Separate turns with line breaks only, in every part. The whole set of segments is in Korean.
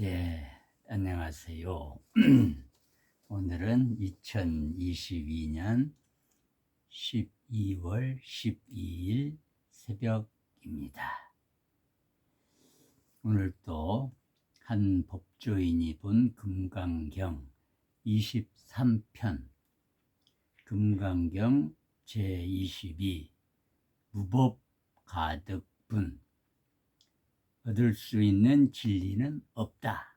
예, 안녕하세요. 오늘은 2022년 12월 12일 새벽입니다. 오늘 또 한 법조인이 본 금강경 23편 금강경 제22 무법가득분 얻을 수 있는 진리는 없다.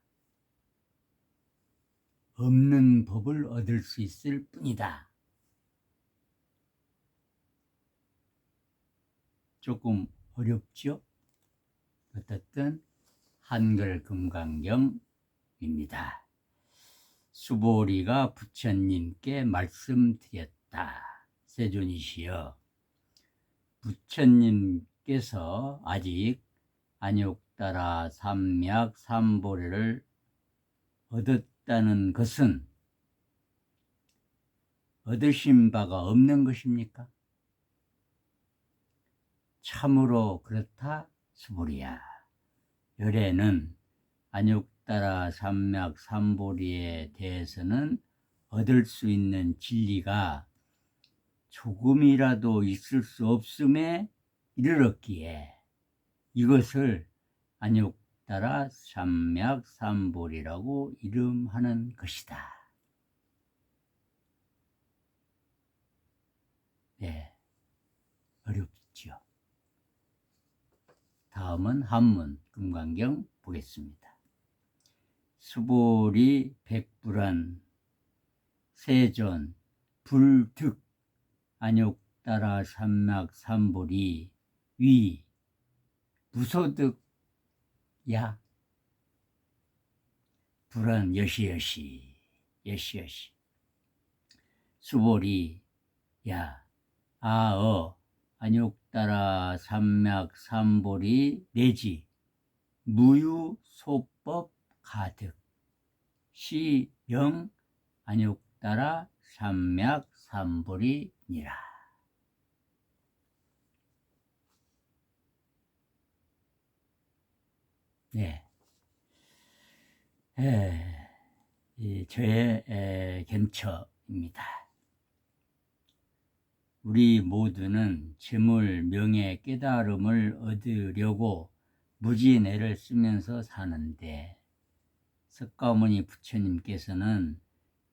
없는 법을 얻을 수 있을 뿐이다. 조금 어렵죠? 어떻든 한글 금강경입니다. 수보리가 부처님께 말씀드렸다. 세존이시여, 부처님께서 아직 안욕따라 삼약 삼보리를 얻었다는 것은 얻으신 바가 없는 것입니까? 참으로 그렇다, 수보리야. 열애는 안욕따라 삼약 삼보리에 대해서는 얻을 수 있는 진리가 조금이라도 있을 수 없음에 이르렀기에 이것을 안욕따라 삼약 삼보리라고 이름하는 것이다. 네, 어렵죠. 다음은 한문 금강경 보겠습니다. 수보리 백불안 세존 불득 안욕따라 삼약 삼보리 위 무소득 야 불안 여시여시 수보리 야 아어 안욕따라 삼약 삼보리 내지 무유소법 가득 시영 안욕따라 삼약 삼보리니라. 네, 저의 견처입니다. 우리 모두는 재물, 명예, 깨달음을 얻으려고 무진 애를 쓰면서 사는데 석가모니 부처님께서는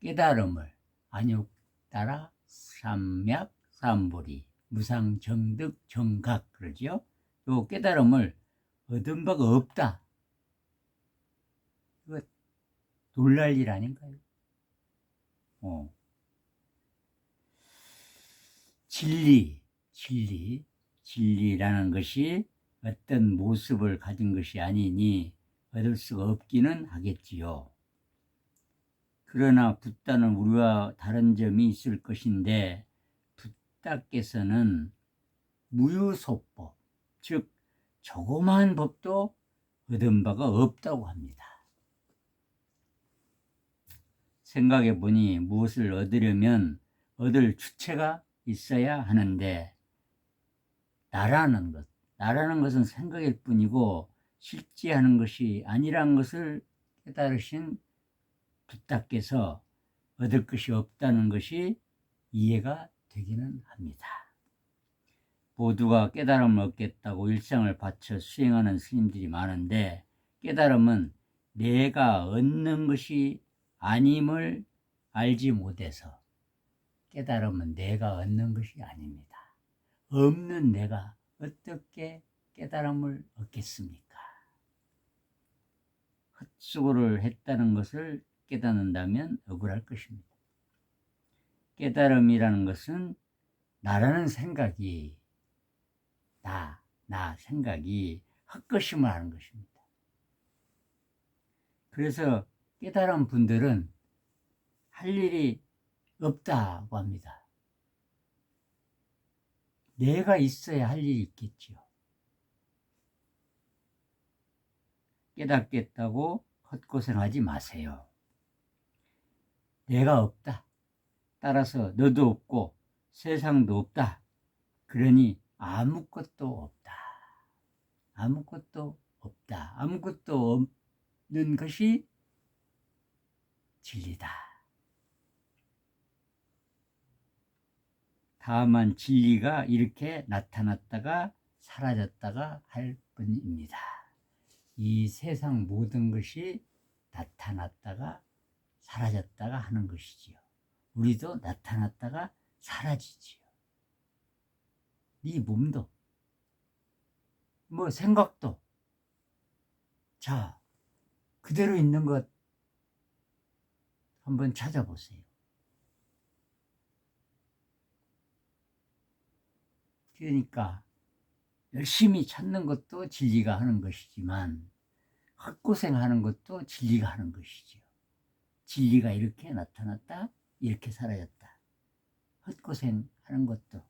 깨달음을 안욕따라 삼약 삼보리 무상정득 정각 그러죠. 요 깨달음을 얻은 바가 없다. 이거 놀랄 일 아닌가요? 진리라는 것이 어떤 모습을 가진 것이 아니니 얻을 수가 없기는 하겠지요. 그러나 붓다는 우리와 다른 점이 있을 것인데 붓다께서는 무유소법, 즉 조그마한 법도 얻은 바가 없다고 합니다. 생각해 보니 무엇을 얻으려면 얻을 주체가 있어야 하는데 나라는 것은 생각일 뿐이고 실제하는 것이 아니란 것을 깨달으신 붓다께서 얻을 것이 없다는 것이 이해가 되기는 합니다. 모두가 깨달음을 얻겠다고 일생을 바쳐 수행하는 스님들이 많은데 깨달음은 내가 얻는 것이 아님을 알지 못해서 깨달음은 내가 얻는 것이 아닙니다. 없는 내가 어떻게 깨달음을 얻겠습니까? 헛수고를 했다는 것을 깨닫는다면 억울할 것입니다. 깨달음이라는 것은 나라는 생각이 생각이 헛것임을 하는 것입니다. 그래서 깨달은 분들은 할 일이 없다고 합니다. 내가 있어야 할 일이 있겠지요. 깨닫겠다고 헛고생하지 마세요. 내가 없다. 따라서 너도 없고 세상도 없다. 그러니 아무것도 없다. 아무것도 없다. 아무것도 것이 진리다. 다만 진리가 이렇게 나타났다가 사라졌다가 할 뿐입니다. 이 세상 모든 것이 나타났다가 사라졌다가 하는 것이지요. 우리도 나타났다가 사라지지요. 네 몸도, 뭐 생각도, 자, 그대로 있는 것 한번 찾아보세요. 그러니까 열심히 찾는 것도 진리가 하는 것이지만 헛고생하는 것도 진리가 하는 것이지요. 진리가 이렇게 나타났다, 이렇게 사라졌다. 헛고생하는 것도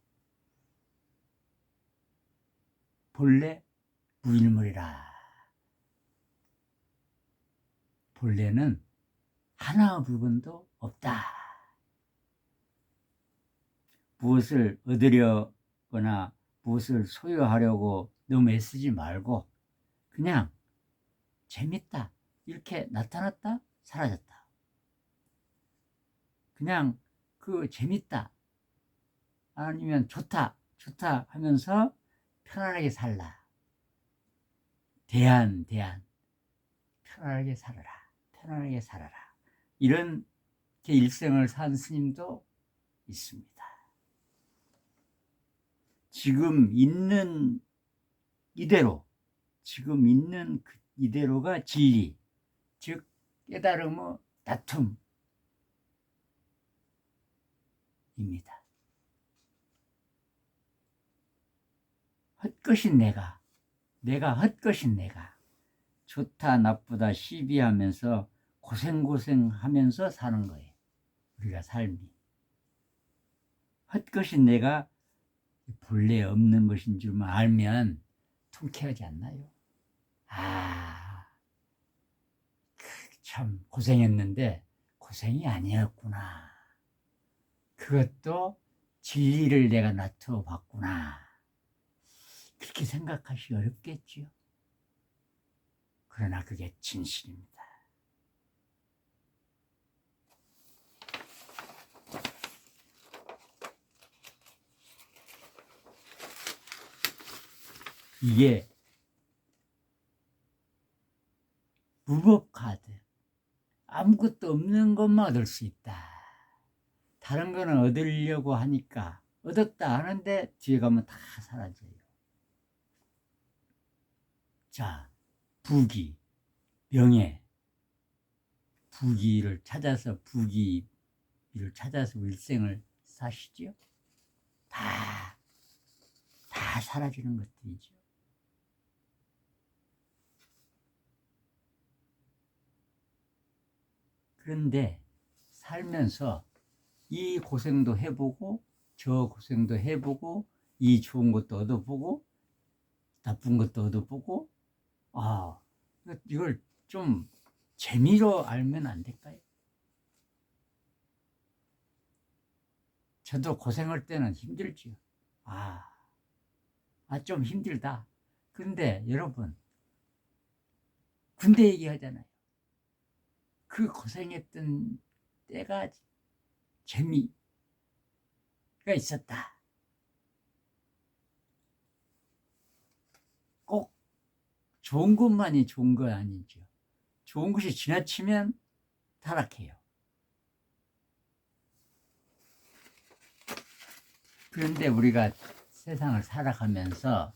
본래 무일물이라. 본래는 하나의 부분도 없다. 무엇을 얻으려거나 무엇을 소유하려고 너무 애쓰지 말고 그냥 재밌다 이렇게 나타났다 사라졌다. 그냥 그 재밌다 아니면 좋다 하면서 편안하게 살라. 대안 편안하게 살아라. 이런 일생을 산 스님도 있습니다. 지금 있는 이대로가 진리, 즉 깨달음의 다툼입니다. 헛것인 내가 헛것인 내가 좋다 나쁘다 시비하면서 고생하면서 사는 거예요. 우리가 삶이 헛것인 내가 본래 없는 것인 줄만 알면 통쾌하지 않나요? 참 고생했는데 고생이 아니었구나. 그것도 진리를 내가 나타내 봤구나. 그렇게 생각하시기 어렵겠지요. 그러나 그게 진실입니다. 이게 무법카드, 아무것도 없는 것만 얻을 수 있다. 다른 거는 얻으려고 하니까 얻었다 하는데 뒤에 가면 다 사라져요. 자, 부귀, 명예, 부귀를 찾아서 일생을 사시죠. 다 사라지는 것들이죠. 그런데 살면서 이 고생도 해보고 저 고생도 해보고 이 좋은 것도 얻어보고 나쁜 것도 얻어보고 이걸 좀 재미로 알면 안 될까요? 저도 고생할 때는 힘들지요. 좀 힘들다. 그런데 여러분 군대 얘기하잖아요. 그 고생했던 때가 재미가 있었다. 꼭 좋은 것만이 좋은 거 아니죠. 좋은 것이 지나치면 타락해요. 그런데 우리가 세상을 살아가면서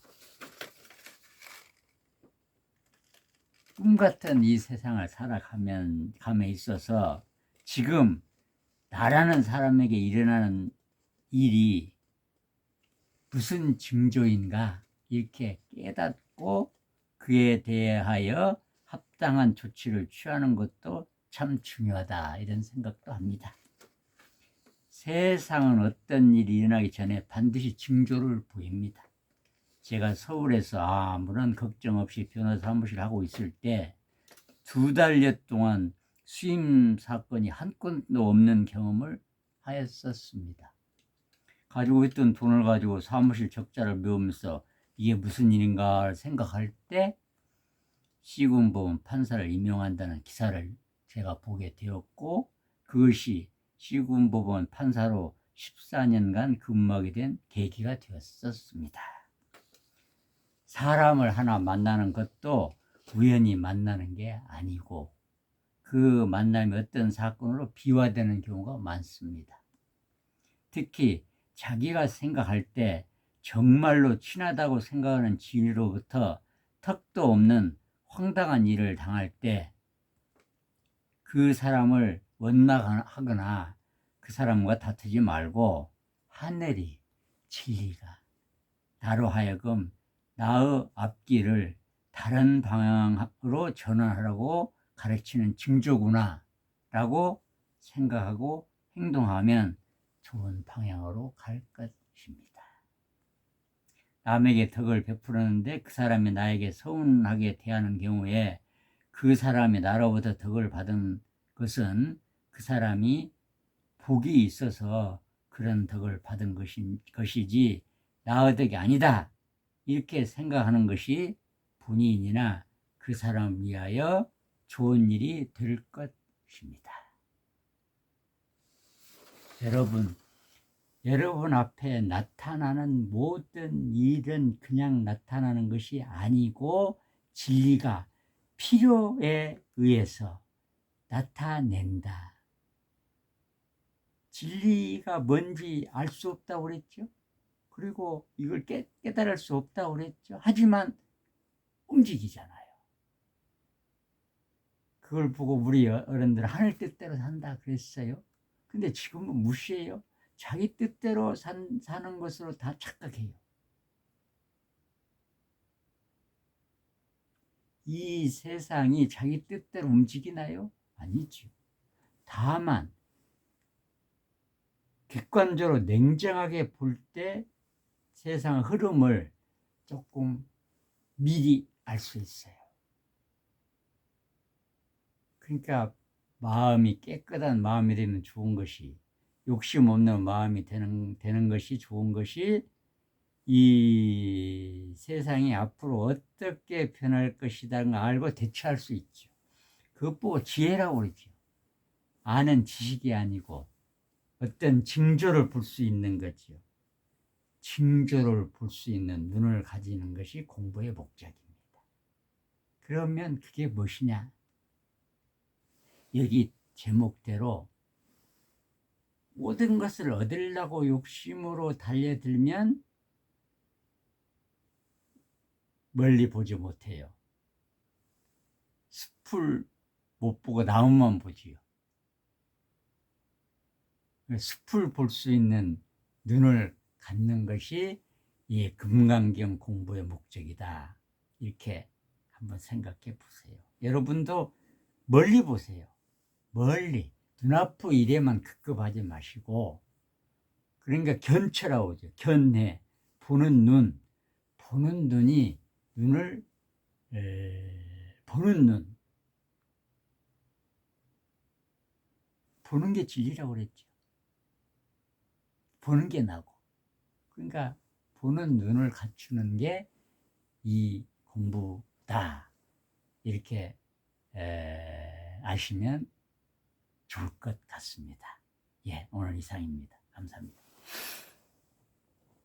꿈 같은 이 세상을 살아감에 있어서 지금 나라는 사람에게 일어나는 일이 무슨 징조인가 이렇게 깨닫고 그에 대하여 합당한 조치를 취하는 것도 참 중요하다 이런 생각도 합니다. 세상은 어떤 일이 일어나기 전에 반드시 징조를 보입니다. 제가 서울에서 아무런 걱정 없이 변호사 사무실 하고 있을 때 2달여 동안 수임 사건이 한 건도 없는 경험을 하였었습니다. 가지고 있던 돈을 가지고 사무실 적자를 메우면서 이게 무슨 일인가 생각할 때 시군법원 판사를 임용한다는 기사를 제가 보게 되었고, 그것이 시군법원 판사로 14년간 근무하게 된 계기가 되었었습니다. 사람을 하나 만나는 것도 우연히 만나는 게 아니고 그 만남이 어떤 사건으로 비화되는 경우가 많습니다. 특히 자기가 생각할 때 정말로 친하다고 생각하는 지인으로부터 턱도 없는 황당한 일을 당할 때 그 사람을 원망하거나 그 사람과 다투지 말고 하늘이, 진리가 나로 하여금 나의 앞길을 다른 방향으로 전환하라고 가르치는 징조구나 라고 생각하고 행동하면 좋은 방향으로 갈 것입니다. 남에게 덕을 베풀었는데 그 사람이 나에게 서운하게 대하는 경우에 그 사람이 나로부터 덕을 받은 것은 그 사람이 복이 있어서 그런 덕을 받은 것이지 나의 덕이 아니다, 이렇게 생각하는 것이 본인이나 그 사람을 위하여 좋은 일이 될 것입니다. 여러분 앞에 나타나는 모든 일은 그냥 나타나는 것이 아니고 진리가 필요에 의해서 나타낸다. 진리가 뭔지 알 수 없다고 그랬죠. 그리고 이걸 깨달을 수 없다고 그랬죠. 하지만 움직이잖아요. 그걸 보고 우리 어른들 하늘 뜻대로 산다 그랬어요. 근데 지금은 무시해요. 자기 뜻대로 사는 것으로 다 착각해요. 이 세상이 자기 뜻대로 움직이나요? 아니죠. 다만 객관적으로 냉정하게 볼 때 세상 흐름을 조금 미리 알 수 있어요. 그러니까 마음이 깨끗한 마음이 되면 좋은 것이, 욕심 없는 마음이 되는 것이 좋은 것이, 이 세상이 앞으로 어떻게 변할 것이라는 걸 알고 대처할 수 있죠. 그것 보고 지혜라고 그러죠. 아는 지식이 아니고 어떤 징조를 볼 수 있는 거죠. 징조를 볼 수 있는 눈을 가지는 것이 공부의 목적입니다. 그러면 그게 무엇이냐? 여기 제목대로 모든 것을 얻으려고 욕심으로 달려들면 멀리 보지 못해요. 숲을 못 보고 나무만 보지요. 숲을 볼 수 있는 눈을 갖는 것이 이 금강경 공부의 목적이다. 이렇게 한번 생각해 보세요. 여러분도 멀리 보세요. 멀리. 눈앞의 일에만 급급하지 마시고, 그러니까 견처라고 하죠. 견해. 보는 눈. 보는 눈이 눈을 보는 눈. 보는 게 진리라고 그랬죠. 보는 게 나고. 그러니까 보는 눈을 갖추는 게 이 공부다. 이렇게 아시면 좋을 것 같습니다. 예, 오늘 이상입니다. 감사합니다.